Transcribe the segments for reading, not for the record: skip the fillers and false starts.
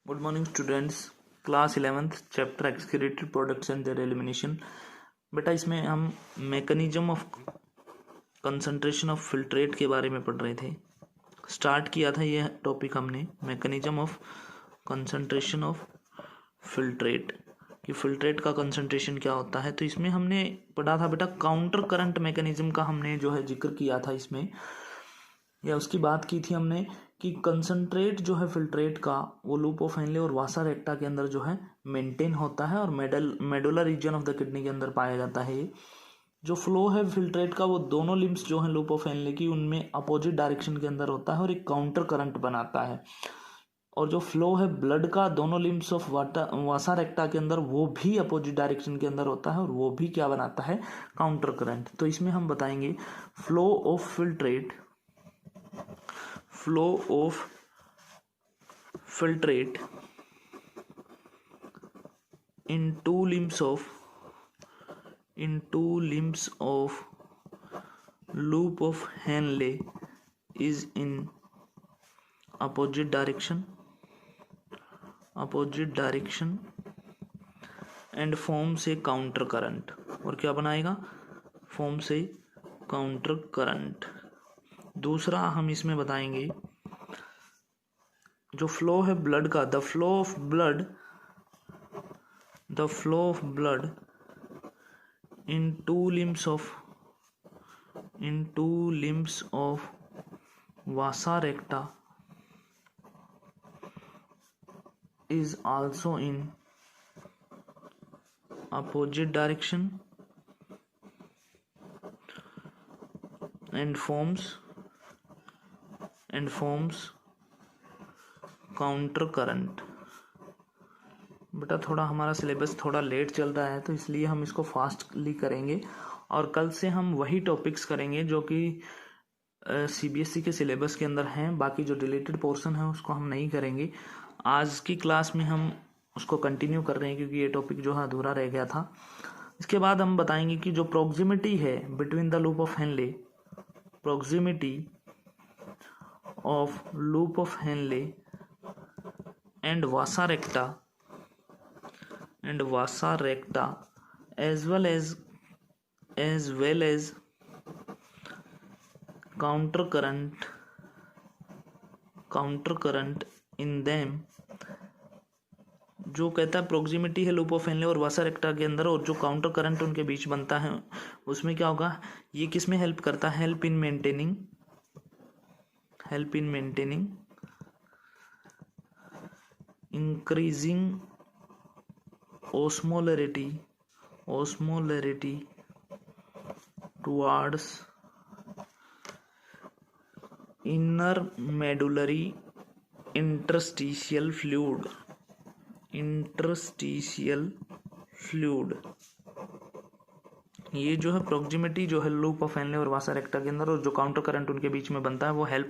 Good morning students, class 11th chapter excretory products and their elimination. बेटा इसमें हम mechanism of concentration of filtrate के बारे में पढ़ रहे थे। स्टार्ट किया था यह टॉपिक हमने mechanism of concentration of filtrate कि फिल्ट्रेट का कंसंट्रेशन क्या होता है। तो इसमें हमने पढ़ा था बेटा काउंटर करंट मैकेनिज्म का हमने जो है जिक्र किया था इसमें, या उसकी बात की थी हमने कि कंसंट्रेट जो है फिल्ट्रेट का वो लूप ऑफ हेनले और वासा रेक्टा के अंदर जो है मेंटेन होता है और medullary region of the kidney के अंदर पाया जाता है। जो फ्लो है फिल्ट्रेट का वो दोनों लिम्स जो है लूप ऑफ हेनले की उनमें अपोजिट डायरेक्शन के अंदर होता है और एक काउंटर करंट बनाता है। और जो फ्लो है ब्लड का दोनों लिम्स ऑफ वासा रेक्टा के अंदर वो भी अपोजिट डायरेक्शन के अंदर होता है और वो भी क्या बनाता है, काउंटर करंट। तो इसमें हम बताएंगे flow of filtrate in two limbs of loop of Henle is in opposite direction and forms a counter current। और क्या बनाएगा, forms a counter current। दूसरा हम इसमें बताएंगे जो फ्लो है ब्लड का, the flow of blood in two limbs of vasa recta is also in opposite direction and forms counter current. बेटा थोड़ा हमारा सिलेबस थोड़ा लेट चल रहा है तो इसलिए हम इसको फास्टली करेंगे और कल से हम वही टॉपिक्स करेंगे जो कि सीबीएसई के सिलेबस के अंदर हैं। बाकी जो डिलीटेड पोर्शन है उसको हम नहीं करेंगे। आज की क्लास में हम उसको कंटिन्यू कर रहे हैं क्योंकि ये टॉपिक जो है अधूरा रह गया था। इसके बाद हम बताएंगे कि जो प्रॉक्सिमिटी है between the loop of Henle, proximity of loop of Henle and vasa recta as well as counter current in them। जो कहता है प्रोक्सिमिटी है लूप ऑफ हेनले और वासा रेक्टा के अंदर और जो काउंटर करंट उनके बीच बनता है उसमें क्या होगा, ये किस में हेल्प करता है, help in maintaining increasing osmolarity towards inner medullary interstitial fluid। ये जो है प्रोक्सिमिटी जो है लूप ऑफ हेनले और वासा रेक्टा के अंदर और जो काउंटर करंट उनके बीच में बनता है वो हेल्प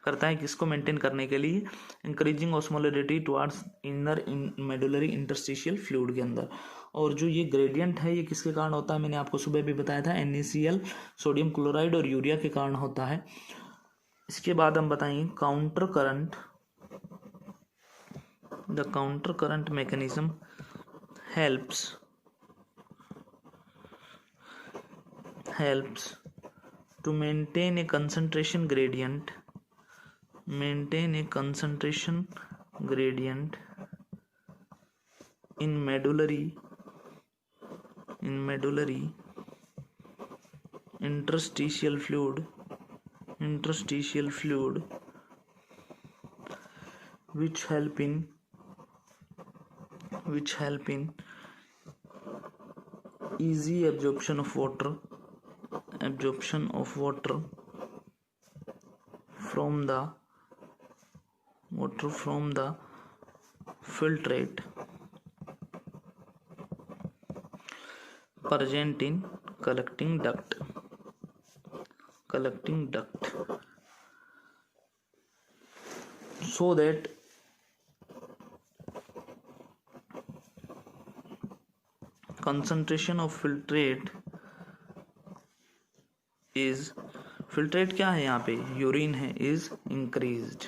करता है किसको मेंटेन करने के लिए, increasing osmolarity towards inner medullary interstitial fluid के अंदर। और जो ये ग्रेडियंट है ये किसके कारण होता है, मैंने आपको सुबह भी बताया था, NaCl, सोडियम क्लोराइड और यूरिया के कारण होता है। इसके बाद हम बताएंगे counter current. The counter current mechanism helps to maintain a concentration gradient in medullary interstitial fluid which help in easy absorption of water from the filtrate present in collecting duct so that concentration of filtrate is, filtrate क्या है यहाँ पे, urine है, is increased.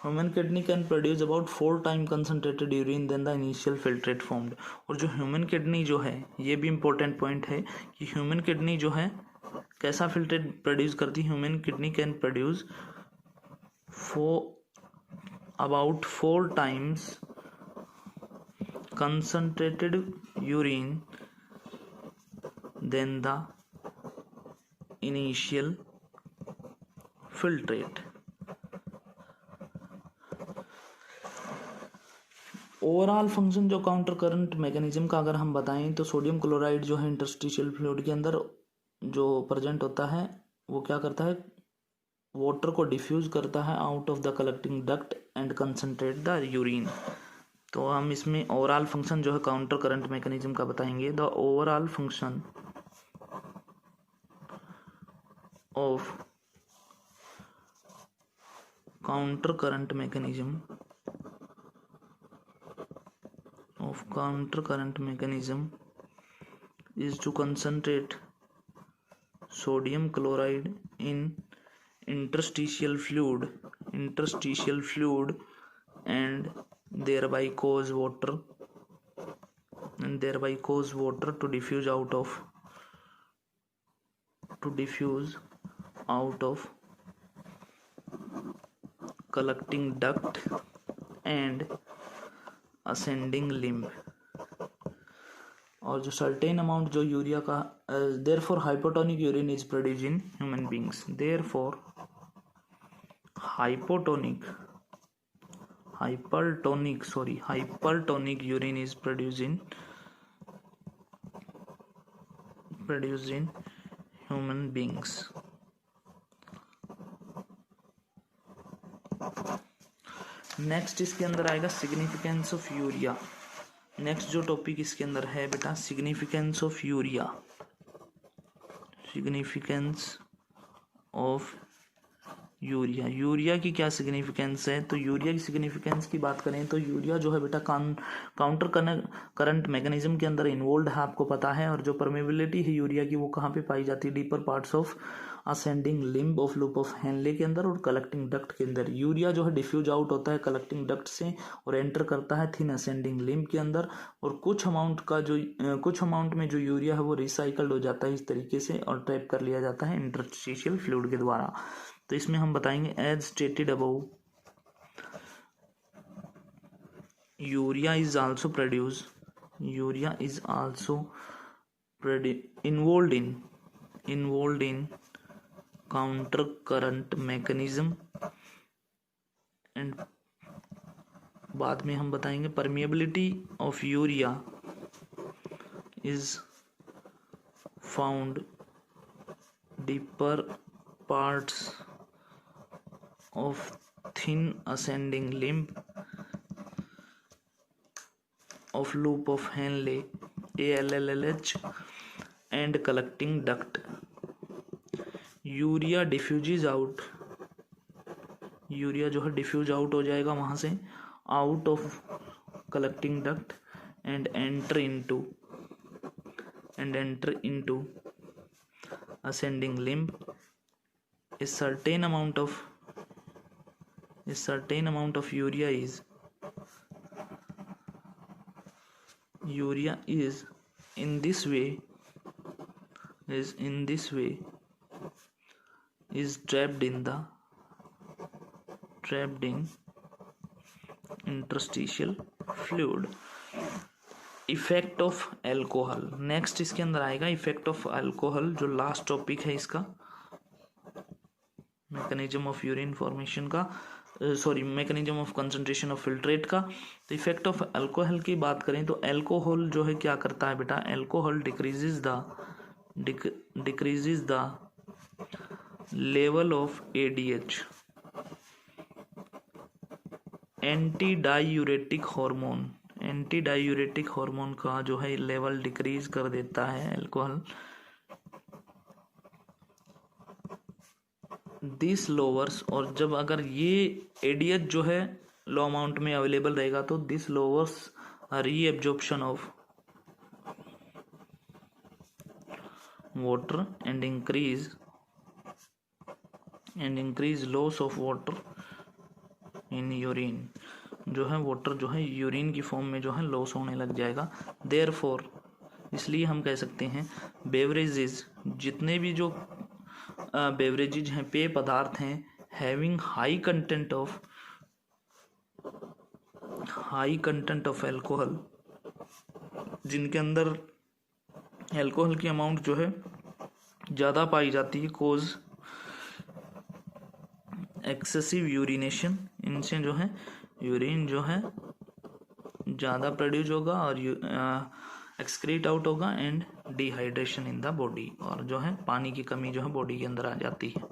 Human kidney can produce about 4 time concentrated urine than the initial filtrate formed. और जो human kidney जो है, ये भी इंपॉर्टेंट पॉइंट है कि ह्यूमन किडनी जो है कैसा फिल्ट्रेट प्रोड्यूस करती है। Human kidney can produce about 4 times concentrated urine than the initial filtrate। Overall function जो काउंटर करंट मैकेनिज्म का अगर हम बताएं तो सोडियम क्लोराइड जो है इंटरस्टिशियल फ्लूइड के अंदर जो प्रेजेंट होता है वो क्या करता है, वाटर को डिफ्यूज करता है out of the collecting duct and concentrate the urine. तो हम इसमें ओवरऑल फंक्शन जो है काउंटर करंट मैकेनिज्म का बताएंगे। The overall function of counter current mechanism is to concentrate sodium chloride in interstitial fluid and thereby cause water to diffuse out of collecting duct and ascending limb। और जो certain amount जो urea का therefore hypotonic urine is produce in human beings. Therefore hypotonic urine is produce in human beings. Next इसके अंदर आएगा significance of urea. Next जो topic इसके अंदर है बेटा सिग्निफिकेंस ऑफ यूरिया। यूरिया की क्या सिग्निफिकेंस है, तो यूरिया की सिग्निफिकेंस की बात करें तो यूरिया जो है बेटा काउंटर करंट मैकेनिज्म के अंदर इन्वॉल्व है, आपको पता है। और जो परमेबिलिटी है यूरिया की वो कहाँ पे पाई जाती है, deeper parts of ascending limb of loop of Henle के अंदर और कलेक्टिंग डक्ट के अंदर। यूरिया जो है डिफ्यूज आउट होता है कलेक्टिंग डक्ट से और एंटर करता है थिन असेंडिंग लिम्ब के अंदर। और कुछ अमाउंट में जो यूरिया है वो रिसाइकल्ड हो जाता है इस तरीके से और ट्रैप कर लिया जाता है इंटरस्टिशियल फ्लूइड के द्वारा। तो इसमें हम बताएंगे as stated above urea is also involved in counter current mechanism and बाद में हम बताएंगे permeability of urea is found deeper parts of thin ascending limb of loop of Henle ALLH and collecting duct। Urea जो है diffuse out हो जाएगा वहां से out of collecting duct and enter into ascending limb। a certain amount of urea is in this way trapped in interstitial fluid। Effect of alcohol next इसके अंदर आएगा। Effect of alcohol जो last topic है इसका mechanism of urine formation का mechanism of concentration of filtrate का। तो effect of alcohol की बात करें तो अल्कोहल जो है क्या करता है बेटा, alcohol decreases the level of ADH anti diuretic hormone का जो है लेवल डिक्रीज कर देता है अल्कोहल। दिस लोवर्स और जब अगर ये ADH जो है लो अमाउंट में अवेलेबल रहेगा तो this louvers reabsorption of water and increase loss of water in urine, जो है वाटर जो है यूरिन की फॉर्म में जो है लॉस होने लग जाएगा। देयरफॉर, इसलिए हम कह सकते हैं बेवरेजेस, जितने भी जो बेवरेजेज हैं, पेय पदार्थ हैं, having high content of alcohol, जिनके अंदर एल्कोहल की अमाउंट जो है ज़्यादा पाई जाती है, कोज एक्सेसिव यूरिनेशन, इनसे जो है यूरिन जो है ज़्यादा प्रोड्यूस होगा और एक्सक्रीट आउट होगा, and dehydration in the body, और जो है पानी की कमी जो है बॉडी के अंदर आ जाती है।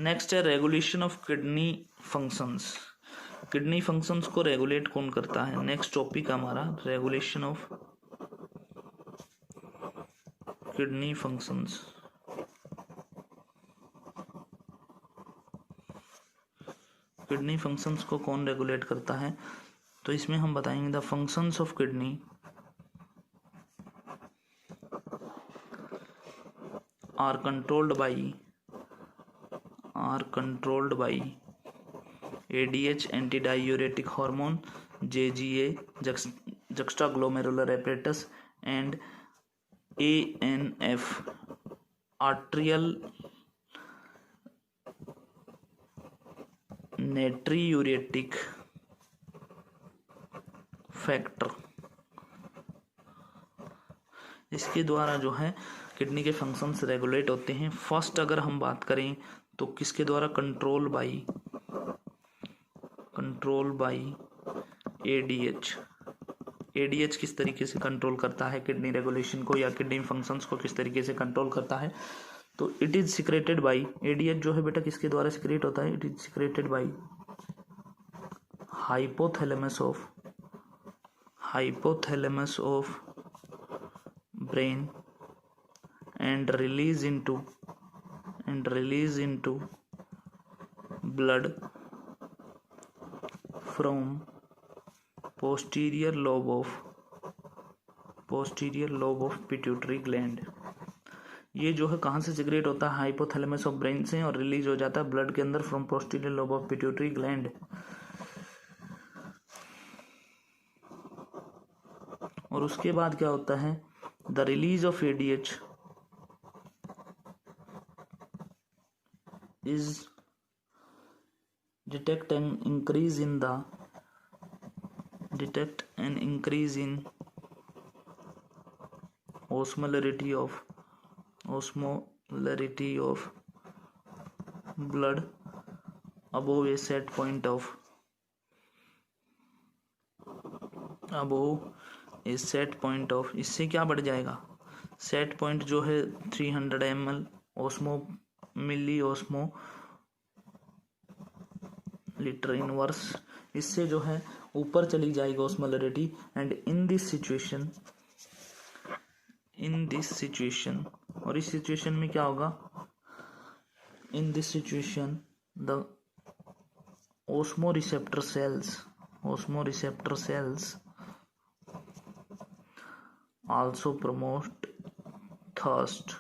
नेक्स्ट है regulation of kidney functions. Kidney functions को रेगुलेट कौन करता है? नेक्स्ट टॉपिक हमारा regulation of kidney functions. Kidney functions को कौन रेगुलेट करता है? तो इसमें हम बताएंगे the functions of kidney are controlled by ADH, antidiuretic hormone, JGA, juxtaglomerular apparatus, and ANF, arterial natriuretic factor। इसके द्वारा जो है किडनी के फंक्शंस रेगुलेट होते हैं। फर्स्ट अगर हम बात करें तो किसके द्वारा? Control by ADH। ADH किस तरीके से कंट्रोल करता है किडनी रेगुलेशन को, या किडनी फंक्शंस को किस तरीके से कंट्रोल करता है? तो it is secreted by, ADH जो है बेटा किसके द्वारा सिक्रेट होता है? It is secreted by hypothalamus of brain and release into blood from posterior lobe of pituitary gland। ये जो है कहाँ से सिक्रेट होता है? हाइपोथैलेमस ऑफ ब्रेन से, और रिलीज हो जाता है ब्लड के अंदर from posterior lobe of pituitary gland. और उसके बाद क्या होता है? The release of ADH is detect an increase in osmolarity of blood above a set point of इससे क्या बढ़ जाएगा? सेट पॉइंट जो है 300 ml मिली ऑस्मो लीटर इनवर्स, इससे जो है ऊपर चली जाएगी osmolarity. And in this situation और इस सिचुएशन में क्या होगा? In this situation the osmoreceptor cells also promote thirst।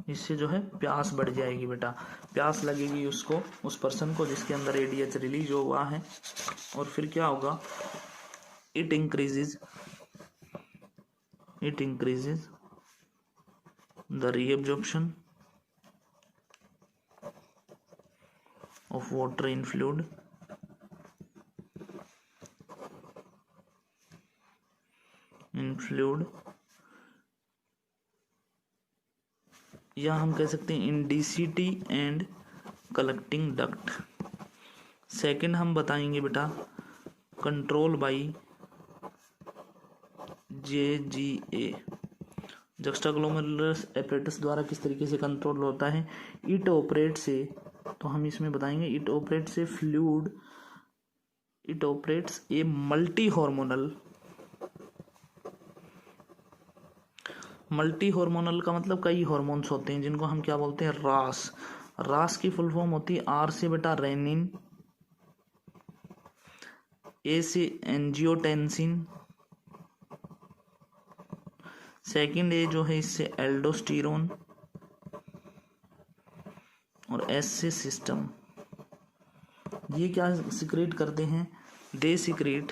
इससे जो है प्यास बढ़ जाएगी बेटा, प्यास लगेगी उसको, उस पर्सन को जिसके अंदर ADH रिलीज हुआ है। और फिर क्या होगा? It increases the reabsorption of water in fluid या हम कह सकते हैं इंडिसिटी एंड कलेक्टिंग डक्ट। सेकंड हम बताएंगे बेटा control bye JGA, juxtaglomerular apparatus द्वारा किस तरीके से कंट्रोल होता है? इट ऑपरेट से, तो हम इसमें बताएंगे it operates a multi hormonal का मतलब कई हार्मोन्स होते हैं जिनको हम क्या बोलते हैं? रास की फुल फॉर्म होती है R से बेटा रेनिन, A से एंजियोटेंसिन, सेकंड A जो है इससे एल्डोस्टेरोन, और एस से सिस्टम। ये क्या सिक्रेट करते हैं? दे सिक्रेट,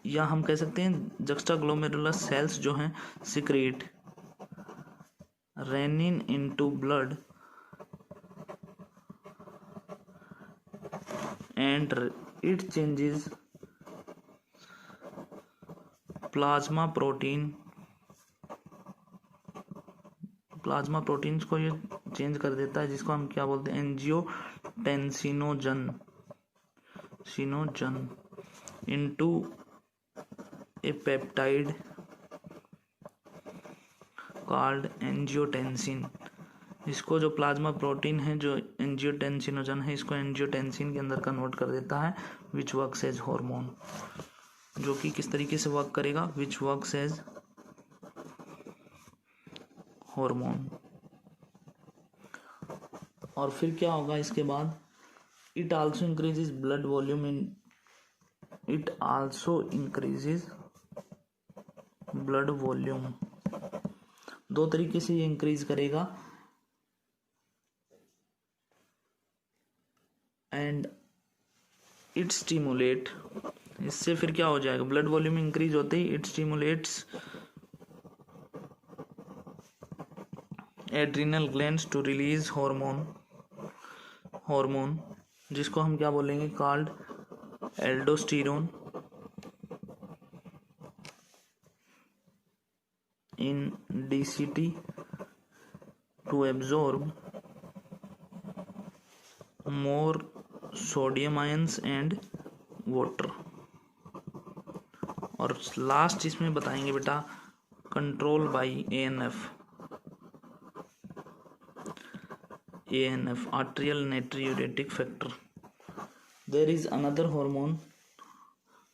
या हम कह सकते हैं जक्स्टाग्लोमेरुलस सेल्स जो हैं secrete renin into blood and it changes plasma proteins को ये चेंज कर देता है, जिसको हम क्या बोलते हैं? एंजियोटेंसिनोजन इनटू ए पेप्टाइड कॉल्ड एंजियोटेंसिन। इसको जो प्लाज्मा प्रोटीन है जो एंजियोटेंसिनोजन है, इसको एंजियोटेंसिन के अंदर कन्वर्ट कर देता है, विच वर्क्स एज हार्मोन। जो कि किस तरीके से वर्क करेगा? Which works as hormone. और फिर क्या होगा इसके बाद? It also increases blood volume blood volume. दो तरीके से ये इंक्रीज करेगा, एंड इट स्टिमुलेट। इससे फिर क्या हो जाएगा? ब्लड वॉल्यूम इंक्रीज होते ही it stimulates adrenal glands to release hormone, जिसको हम क्या बोलेंगे? Called aldosterone in DCT to absorb more sodium ions and water। और लास्ट इसमें बताएंगे बेटा control by ANF atrial natriuretic factor. There is another hormone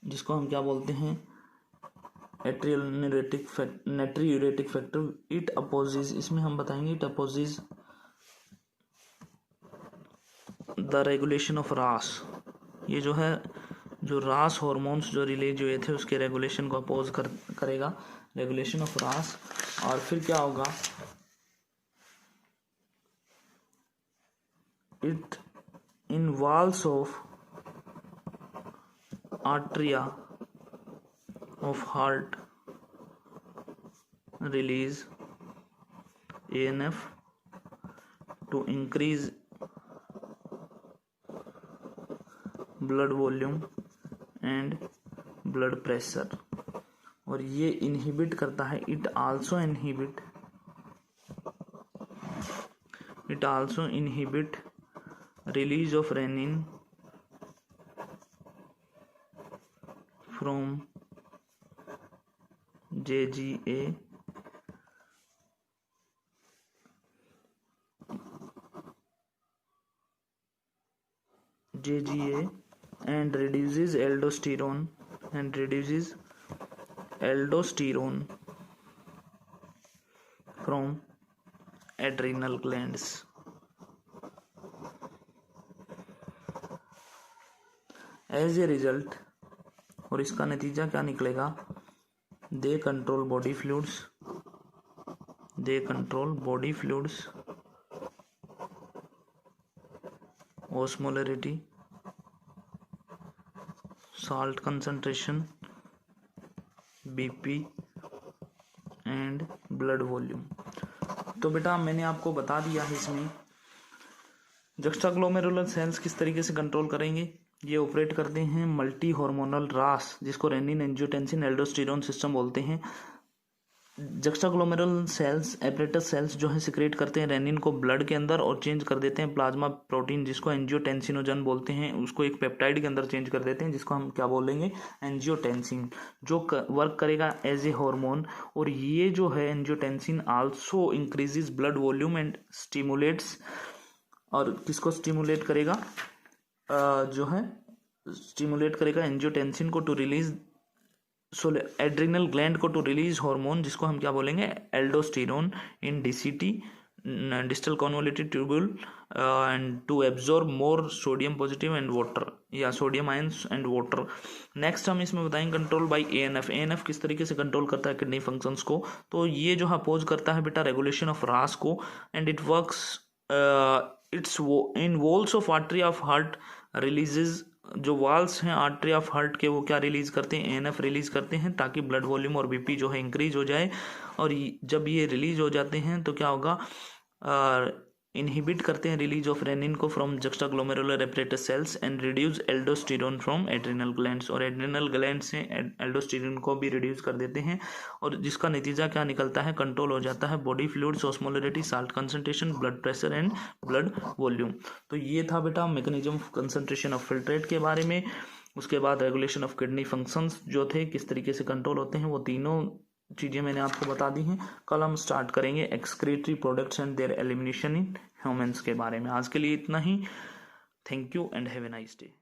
जिसको हम क्या बोलते हैं? Atrial natriuretic factor. It opposes, इसमें हम बताएंगे it opposes the regulation of RAS. ये जो है जो रास हार्मोन्स जो रिलीज हुए थे उसके रेगुलेशन को अपोज करेगा, रेगुलेशन ऑफ रास। और फिर क्या होगा? It in walls of atria of heart release ANF to increase blood volume and blood pressure। और ये इनहिबिट करता है, it also inhibit release of renin from JGA and reduces aldosterone from adrenal glands। As a result, और इसका नतीजा क्या निकलेगा? They control body fluids, osmolarity, salt concentration, BP and blood volume। तो बेटा मैंने आपको बता दिया है इसमें जक्स्टाग्लोमेरुलर सेल्स किस तरीके से कंट्रोल करेंगे। ये ऑपरेट करते हैं मल्टी हार्मोनल रास, जिसको रेनिन एंजियोटेंसिन एल्डोस्टेरोन सिस्टम बोलते हैं। जक्स्टाग्लोमेरुलर सेल्स एपरेटस सेल्स जो है सिक्रेट करते हैं रेनिन को ब्लड के अंदर और चेंज कर देते हैं प्लाज्मा प्रोटीन जिसको एंजियोटेंसिनोजन बोलते हैं, उसको एक पेप्टाइड के अंदर चेंज कर देते हैं जिसको हम क्या बोलेंगे? एंजियोटेंसिन, जो वर्क करेगा एज ए हार्मोन। और ये जो है angiotensin also increases blood volume and stimulates, और किसको स्टिमुलेट करेगा? जो है स्टिमुलेट करेगा एंजियोटेंसिन को टू रिलीज एड्रिनल ग्लैंड को टू रिलीज हार्मोन जिसको हम क्या बोलेंगे? Aldosterone in DCT distal convoluted tubule and to absorb more sodium positive and water या sodium ions and water. Next हम इसमें बताएंगे कंट्रोल बाय ANF. ANF किस तरीके से कंट्रोल करता है किडनी फंक्शंस को, तो ये जो अपोज करता है बेटा रेगुलेशन ऑफ रास को, and it works it's in walls of artery of heart releases. जो वाल्स हैं आर्टरी ऑफ हार्ट के वो क्या रिलीज करते हैं, ANF रिलीज करते हैं ताकि ब्लड वॉल्यूम और BP जो है इंक्रीज हो जाए. और जब ये रिलीज हो जाते हैं तो क्या होगा, इनहिबिट करते हैं रिलीज ऑफ रेनिन को from juxtaglomerular apparatus cells and reduce aldosterone from adrenal glands. और एड्रिनल ग्लैंड से एल्डोस्टेरोन को भी रिड्यूस कर देते हैं, और जिसका नतीजा क्या निकलता है, कंट्रोल हो जाता है body fluids, osmolarity, salt concentration, blood pressure and blood volume. तो ये था बेटा mechanism of concentration of filtrate के बारे में. उसके बाद रेगुलेशन ऑफ किडनी फंक्शंस जो थे किस तरीके से कंट्रोल होते हैं, वो तीनों चीज़ें मैंने आपको बता दी हैं. कल हम स्टार्ट करेंगे excretory products and their elimination in humans के बारे में. आज के लिए इतना ही. Thank you and have a nice day.